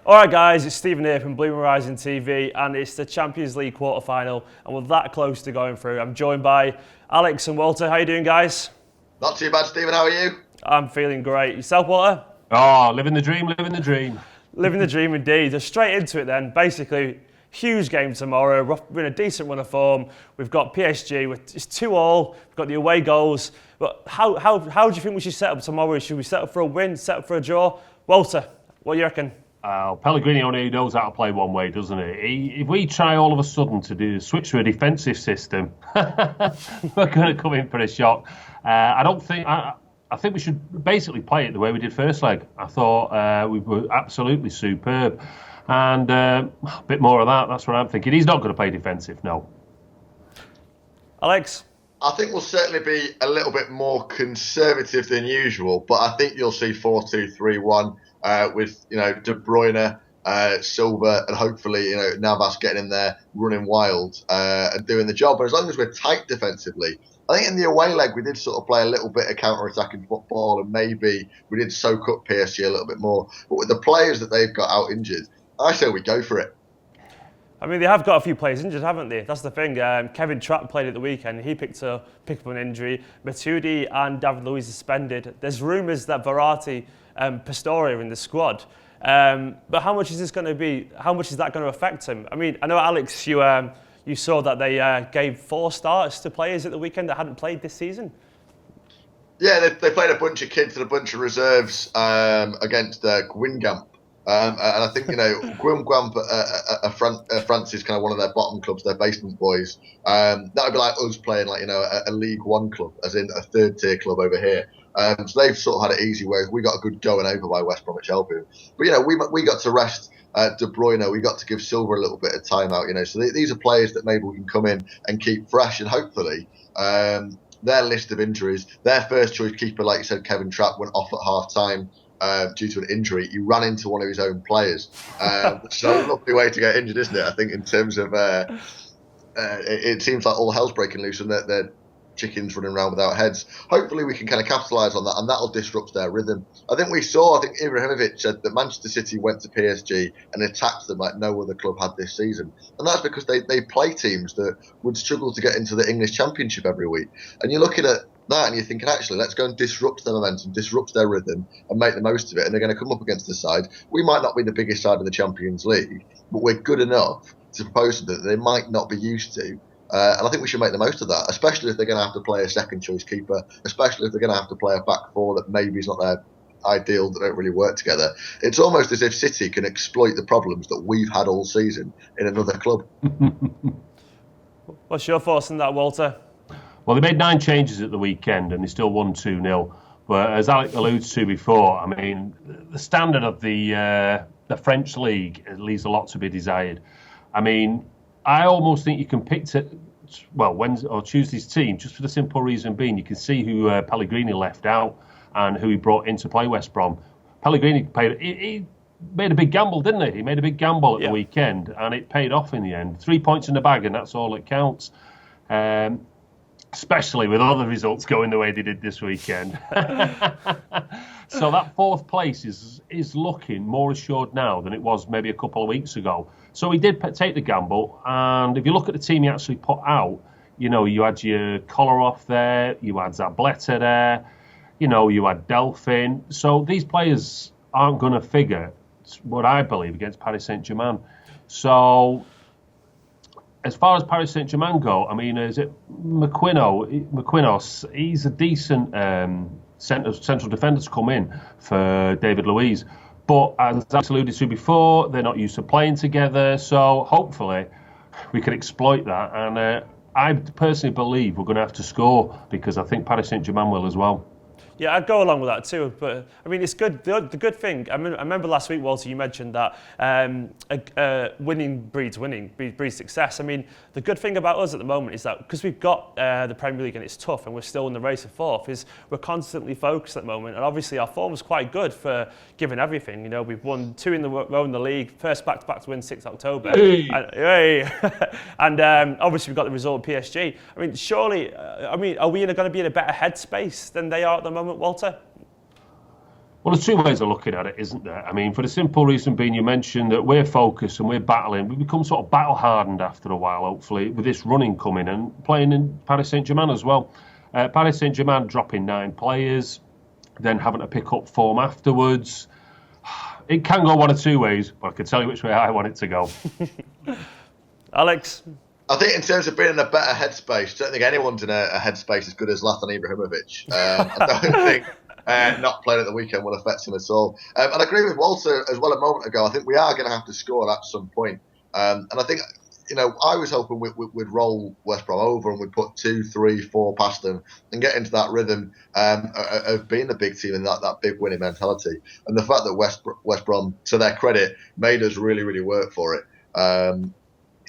Alright guys, it's Stephen here from BlueMoonRisingTV and it's the Champions League quarter-final and we're that close to going through. I'm joined by Alex and Walter. How are you doing, guys? Not too bad, Stephen. How are you? I'm feeling great. Yourself, Walter? Oh, living the dream, living the dream. Living the dream indeed. Just straight into it then. Basically, huge game tomorrow. We're in a decent run of form. We've got PSG. It's 2-2. We've got the away goals. But how do you think we should set up tomorrow? Should we set up for a win, set up for a draw? Walter, what do you reckon? Pellegrini only knows how to play one way, doesn't he? If we try all of a sudden to switch to a defensive system, we're going to come in for a shock. I think we should basically play it the way we did first leg. I thought we were absolutely superb. And a bit more of that, that's what I'm thinking. He's not going to play defensive, no. Alex? I think we'll certainly be a little bit more conservative than usual, but I think you'll see 4-2-3-1 with De Bruyne, Silva, and hopefully Navas getting in there, running wild and doing the job. But as long as we're tight defensively, I think in the away leg we did sort of play a little bit of counter-attacking football, and maybe we did soak up PSG a little bit more. But with the players that they've got out injured, I say we go for it. I mean, they have got a few players injured, haven't they? That's the thing. Kevin Trapp played at the weekend. He picked up an injury. Matuidi and David Luiz suspended. There's rumours that Verratti, Pastore are in the squad. But how much is this going to be? How much is that going to affect him? I mean, I know, Alex, you saw that they gave 4 starts to players at the weekend that hadn't played this season. Yeah, they played a bunch of kids and a bunch of reserves against Guingamp. And I think, Guingamp France is kind of one of their bottom clubs, their basement boys. That would be like us playing a League One club, as in a third tier club over here. So they've sort of had it easy, whereas we got a good going over by West Bromwich Albion. But, we got to rest De Bruyne. We got to give Silva a little bit of time out, So these are players that maybe we can come in and keep fresh, and hopefully their list of injuries, their first choice keeper, like you said, Kevin Trapp, went off at half-time. Due to an injury, he ran into one of his own players. Which is a lovely way to get injured, isn't it? I think in terms of, it seems like all hell's breaking loose and they're chickens running around without heads. Hopefully we can kind of capitalise on that, and that'll disrupt their rhythm. I think Ibrahimovic said that Manchester City went to PSG and attacked them like no other club had this season. And that's because they play teams that would struggle to get into the English Championship every week. And you're looking at that and you're thinking, actually, let's go and disrupt their momentum, disrupt their rhythm, and make the most of it. And they're going to come up against the side. We might not be the biggest side in the Champions League, but we're good enough to propose that they might not be used to. And I think we should make the most of that, especially if they're going to have to play a second choice keeper, especially if they're going to have to play a back four that maybe is not their ideal, that don't really work together. It's almost as if City can exploit the problems that we've had all season in another club. What's your thoughts on that, Walter? Well, they made 9 changes at the weekend and they still won 2-0. But as Alex alludes to before, I mean, the standard of the French league leaves a lot to be desired. I mean, I almost think you can pick Wednesday or Tuesday's team just for the simple reason being you can see who Pellegrini left out and who he brought in to play West Brom. Pellegrini he made a big gamble, didn't he? He made a big gamble at the weekend and it paid off in the end. 3 points in the bag and that's all that counts. Especially with other results going the way they did this weekend. So that 4th place is looking more assured now than it was maybe a couple of weeks ago. So he did take the gamble, and if you look at the team he actually put out, you had your Kolarov there, you had Zabletta there, you had Delphin. So these players aren't going to figure, what I believe, against Paris Saint-Germain. So as far as Paris Saint-Germain go, I mean, is it McQuinos? He's a decent central defender to come in for David Luiz. But as I alluded to before, they're not used to playing together. So hopefully we can exploit that. And I personally believe we're going to have to score because I think Paris Saint-Germain will as well. Yeah, I'd go along with that too. But I mean, it's good. The good thing, I remember last week, Walter, you mentioned that winning breeds success. I mean, the good thing about us at the moment is that because we've got the Premier League and it's tough and we're still in the race for 4th, is we're constantly focused at the moment. And obviously our form is quite good for giving everything. We've won 2 in the row in the league, first back-to-back to win 6th October. And obviously we've got the result of PSG. I mean, surely, are we going to be in a better headspace than they are at the moment, Walter? Well, there's two ways of looking at it, isn't there? I mean, for the simple reason being, you mentioned that we're focused and we're battling. We become sort of battle-hardened after a while, hopefully, with this running coming and playing in Paris Saint-Germain as well. Paris Saint-Germain dropping 9 players, then having to pick up form afterwards. It can go one of two ways, but I can tell you which way I want it to go. Alex? I think in terms of being in a better headspace, I don't think anyone's in a headspace as good as Zlatan Ibrahimovic. I don't think not playing at the weekend will affect him at all. And I agree with Walter as well a moment ago. I think we are going to have to score at some point. And I think, I was hoping we'd roll West Brom over and we'd put 2, 3, 4 past them and get into that rhythm of being the big team and that big winning mentality. And the fact that West Brom, to their credit, made us really, really work for it.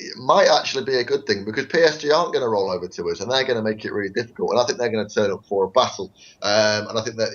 It might actually be a good thing because PSG aren't going to roll over to us and they're going to make it really difficult. And I think they're going to turn up for a battle. And I think that,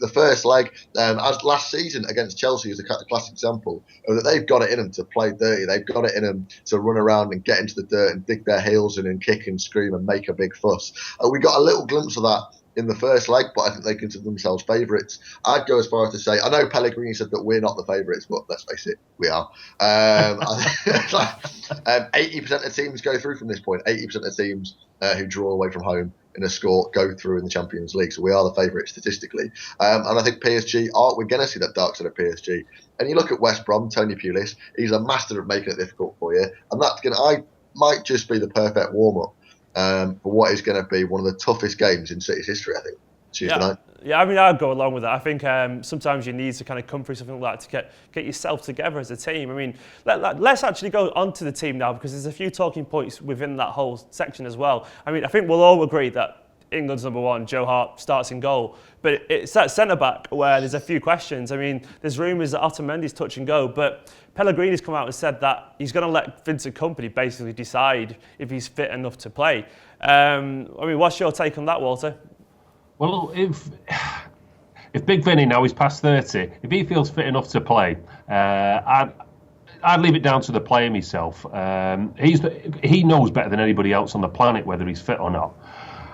the first leg, as last season against Chelsea is a classic example of that they've got it in them to play dirty. They've got it in them to run around and get into the dirt and dig their heels in and kick and scream and make a big fuss. We got a little glimpse of that in the first leg, but I think they consider themselves favourites. I'd go as far as to say, I know Pellegrini said that we're not the favourites, but let's face it, we are. 80% of teams go through from this point. 80% of teams who draw away from home in a score go through in the Champions League. So we are the favourites statistically. And I think PSG we're going to see that dark side of PSG. And you look at West Brom, Tony Pulis, he's a master of making it difficult for you. And I might just be the perfect warm-up for what is going to be one of the toughest games in City's history, I think, Tuesday night. Yeah, I mean, I'd go along with that. I think sometimes you need to kind of come through something like that to get yourself together as a team. I mean, let's actually go onto the team now because there's a few talking points within that whole section as well. I mean, I think we'll all agree that England's number one, Joe Hart, starts in goal. But it's that centre-back where there's a few questions. I mean, there's rumours that Otamendi's touch and go, but Pellegrini's come out and said that he's going to let Vincent Kompany basically decide if he's fit enough to play. I mean, what's your take on that, Walter? Well, if Big Vinny now is past 30, if he feels fit enough to play, I'd leave it down to the player myself. He knows better than anybody else on the planet whether he's fit or not.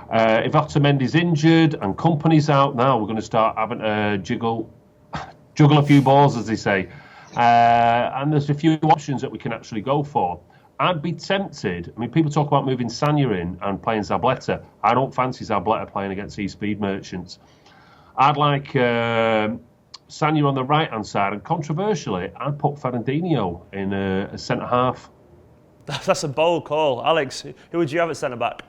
If Otamendi's injured and Kompany's out now, we're going to start having to juggle a few balls, as they say. And there's a few options that we can actually go for. I'd be tempted. I mean, people talk about moving Sanya in and playing Zabletta. I don't fancy Zabletta playing against these speed merchants. I'd like Sanya on the right-hand side. And controversially, I'd put Fernandinho in a centre-half. That's a bold call. Alex, who would you have at centre-back?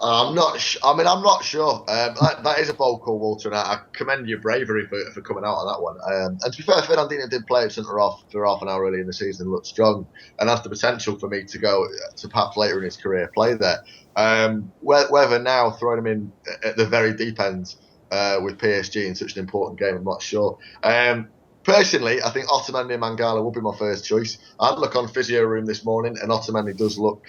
I'm not sure. That is a bold call, Walter, and I commend your bravery for coming out on that one. And to be fair, Fernandinho did play at centre-half for half an hour early in the season, looked strong, and has the potential for me to go to perhaps later in his career play there. Whether now throwing him in at the very deep end with PSG in such an important game, I'm not sure. Personally, I think Otamendi and Mangala would be my first choice. I had a look on Physio Room this morning, and Otamendi does look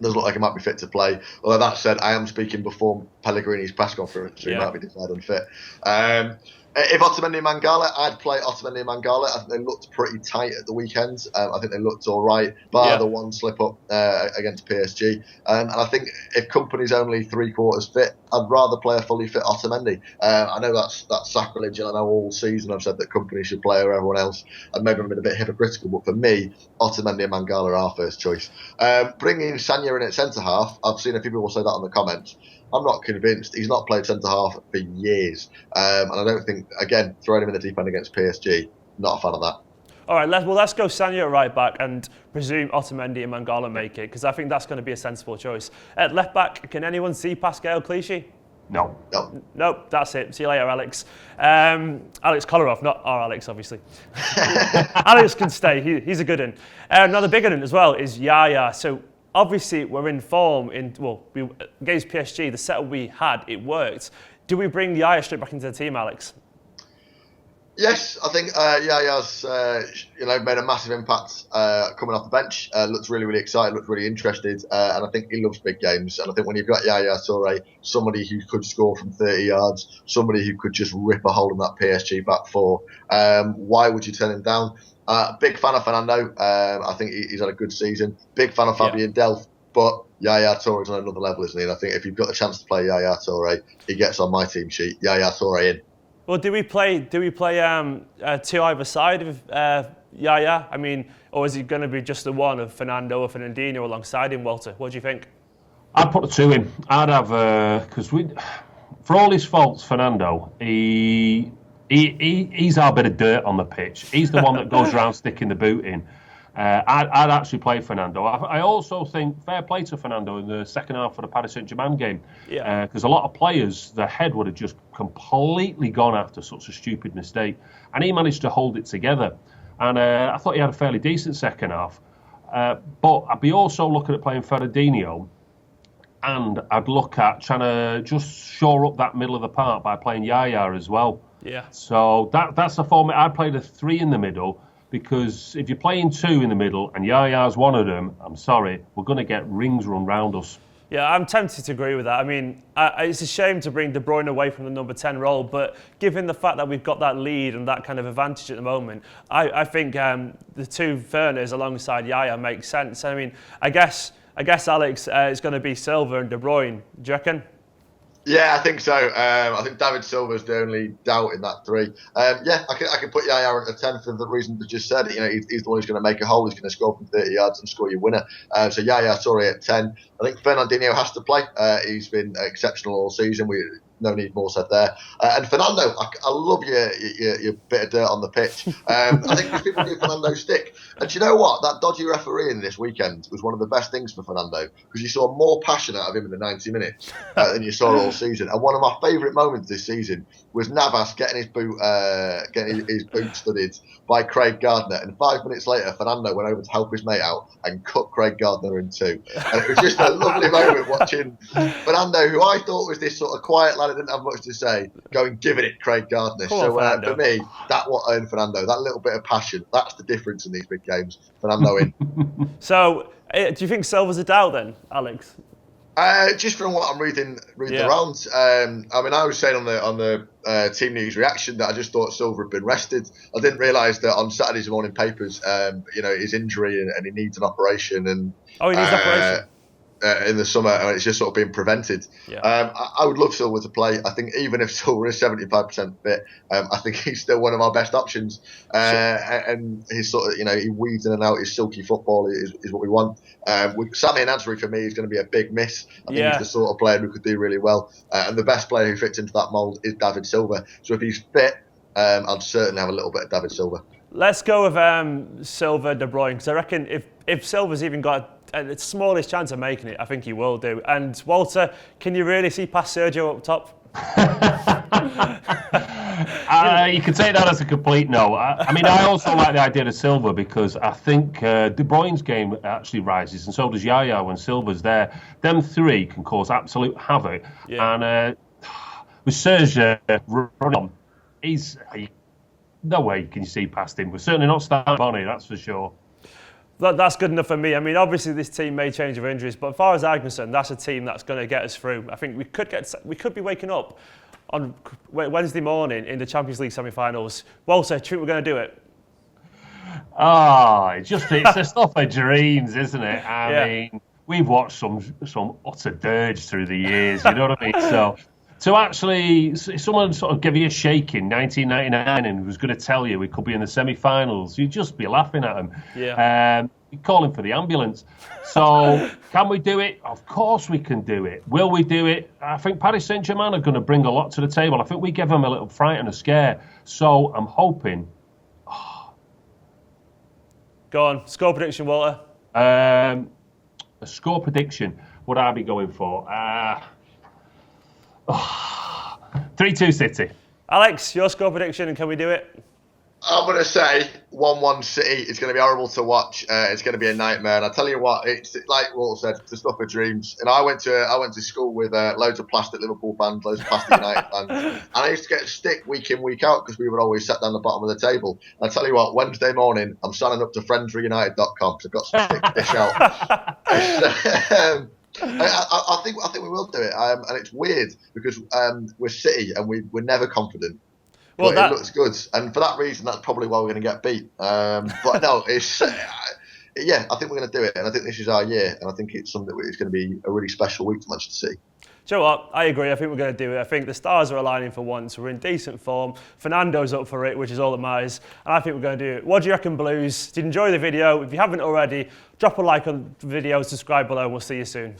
like he might be fit to play. Although that said, I am speaking before Pellegrini's press conference, so he might be declared unfit. If Otamendi and Mangala, I'd play Otamendi and Mangala. I think they looked pretty tight at the weekend. I think they looked all right, bar the one slip up against PSG. And I think if Kompany's only 3/4 fit, I'd rather play a fully fit Otamendi. I know that's sacrilege, and I know all season I've said that Kompany should play over everyone else, and maybe I've been a bit hypocritical, but for me, Otamendi and Mangala are our first choice. Bringing Sanya in at centre-half, I've seen a few people say that in the comments. I'm not convinced. He's not played centre-half for years. And I don't think, again, throwing him in the deep end against PSG, not a fan of that. All right, let's go Sanya at right back and presume Otamendi and Mangala make it, because I think that's going to be a sensible choice. At left back, can anyone see Pascal Clichy? No. Nope, that's it. See you later, Alex. Alex Kolarov, not our Alex, obviously. Alex can stay. He's a good one. Another big one as well is Yaya. So obviously we're in form. Against PSG, the setup we had, it worked. Do we bring Yaya straight back into the team, Alex? Yes, I think Yaya's made a massive impact coming off the bench. Looks really, really excited, looks really interested, and I think he loves big games. And I think when you've got Yaya Toure, somebody who could score from 30 yards, somebody who could just rip a hole in that PSG back four, why would you turn him down? Big fan of Fernando. I think he's had a good season. Big fan of Fabian Delph, but Yaya Toure's on another level, isn't he? And I think if you've got the chance to play Yaya Toure, he gets on my team sheet. Yaya Toure in. Well, do we play two either side of Yaya? I mean, or is it going to be just the one of Fernando or Fernandinho alongside him, Walter? What do you think? I'd put the two in. I'd have because for all his faults, Fernando, he's our bit of dirt on the pitch. He's the one that goes around sticking the boot in. I'd actually play Fernando. I also think fair play to Fernando in the second half of the Paris Saint-Germain game. Because a lot of players, their head would have just completely gone after such a stupid mistake. And he managed to hold it together. And I thought he had a fairly decent second half. But I'd be also looking at playing Fernandinho. And I'd look at trying to just shore up that middle of the park by playing Yaya as well. Yeah. So that's the format. I'd play the three in the middle. Because if you're playing two in the middle and Yaya's one of them, I'm sorry, we're going to get rings run round us. Yeah, I'm tempted to agree with that. I mean, it's a shame to bring De Bruyne away from the number 10 role, but given the fact that we've got that lead and that kind of advantage at the moment, I think the two Ferners alongside Yaya makes sense. I mean, I guess Alex, it's going to be Silva and De Bruyne. Do you reckon? Yeah, I think so. I think David Silva's the only doubt in that three. Yeah, I can put Yaya at 10 for the reason I just said. You know, he's the one who's going to make a hole. He's going to score from 30 yards and score your winner. So Yaya, sorry, at 10. I think Fernandinho has to play. He's been exceptional all season. No need more said there. And Fernando, I love your bit of dirt on the pitch. I think these people give Fernando stick. And do you know what? That dodgy refereeing this weekend was one of the best things for Fernando because you saw more passion out of him in the 90 minutes than you saw all season. And one of my favourite moments this season was Navas getting his boot studied by Craig Gardner. And 5 minutes later, Fernando went over to help his mate out and cut Craig Gardner in two. And it was just a lovely moment watching Fernando, who I thought was this sort of quiet lad. I didn't have much to say, going giving it Craig Gardner. So for me, that what earned Fernando. That little bit of passion, that's the difference in these big games. Fernando in. So, do you think Silva's a doubt then, Alex? Just from what I'm reading around, I mean, I was saying on the Team News reaction that I just thought Silva had been rested. I didn't realise that on Saturday's morning papers, his injury and he needs an operation. And he needs an operation. In the summer, and it's just sort of being prevented. Yeah. I would love Silva to play. I think even if Silva is 75% fit, I think he's still one of our best options. And he's sort of, he weaves in and out. His silky football is what we want. Sammy and Ansbury for me is going to be a big miss. I think he's the sort of player who could do really well. And the best player who fits into that mould is David Silva. So if he's fit, I'd certainly have a little bit of David Silva. Let's go with Silva, De Bruyne, because I reckon if Silva's even got the smallest chance of making it, I think he will do. And Walter, can you really see past Sergio up top? You can take that as a complete no. I mean, I also like the idea of Silva because I think De Bruyne's game actually rises, and so does Yaya when Silva's there. Them three can cause absolute havoc. Yeah. And with Sergio running on, no way can you see past him. We're certainly not starting Bonnie, that's for sure. That's good enough for me. I mean, obviously this team may change with injuries, but as far as I'm concerned, that's a team that's going to get us through. I think we could be waking up on Wednesday morning in the Champions League semi-finals. Walter, do you think we're going to do it? It's the stuff of dreams, isn't it? I mean, we've watched some utter dirge through the years. You know what I mean? So to actually, someone sort of give you a shake in 1999 and was going to tell you we could be in the semi-finals, you'd just be laughing at him. Yeah. You're calling for the ambulance. So can we do it? Of course we can do it. Will we do it? I think Paris Saint-Germain are going to bring a lot to the table. I think we give them a little fright and a scare. So I'm hoping. Go on. Score prediction, Walter. A score prediction. What would I be going for? 3-2 City. Alex, your score prediction, and can we do it? I'm going to say 1-1 City. It's going to be horrible to watch. It's going to be a nightmare. And I tell you what, it's like Walter said, it's the stuff of dreams. And I went to school with loads of plastic Liverpool fans, loads of plastic United fans. And I used to get a stick week in, week out because we would always sit down the bottom of the table. And I tell you what, Wednesday morning, I'm signing up to friendsforunited.com because I've got some stick to dish out. I think we will do it, and it's weird because we're City and we're never confident. Well, it looks good, and for that reason, that's probably why we're going to get beat. But no, it's I think we're going to do it, and I think this is our year, and I think it's something that it's going to be a really special week for Manchester City. Do you know what? I agree. I think we're going to do it. I think the stars are aligning for once. We're in decent form. Fernando's up for it, which is all that matters. And I think we're going to do it. What do you reckon, Blues? Did you enjoy the video? If you haven't already, drop a like on the video, subscribe below, and we'll see you soon.